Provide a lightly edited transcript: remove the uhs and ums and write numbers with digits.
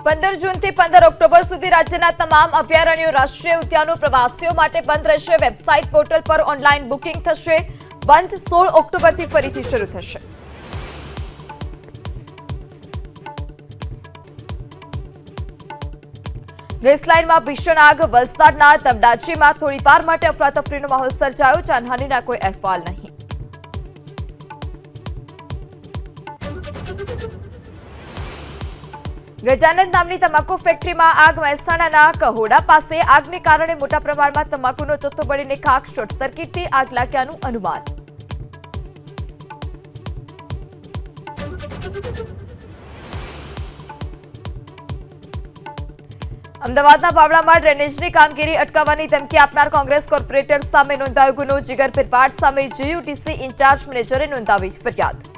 पंदर जून થી 15 ઓક્ટોબર સુધી રાજ્યના તમામ અભયારણ્યો રાષ્ટ્રીય ઉદ્યાનો પ્રવાસીઓ માટે બંધ રહેશે। વેબસાઇટ પોર્ટલ પર ઓનલાઈન બુકિંગ થશે। બંધ 16 ઓક્ટોબરથી ફરીથી શરૂ થશે। ગેસ લાઇનમાં ભીષણ આગ। વલસાડના તમડાચીમાં થોડીવાર માટે અફરાતફરીનો માહોલ સર્જાયો। જાનહાનિના કોઈ અહેવાલ નહીં। ગજાનંદ નામની તમાકુ ફેક્ટરીમાં આગ। મહેસાણાના કહોડા પાસે આગને કારણે મોટા પ્રમાણમાં તમાકુનો જથ્થો બળીને ખાખ। શોર્ટ સર્કિટથી આગ લાગ્યાનું અનુમાન। અમદાવાદના બાવળામાં ડ્રેનેજની કામગીરી અટકાવવાની ધમકી આપનાર કોંગ્રેસ કોર્પોરેટર સામે નોંધાયો ગુનો। જીગર ભરવાડ સામે જીયુટીસી ઇન્ચાર્જ મેનેજરે નોંધાવી ફરિયાદ।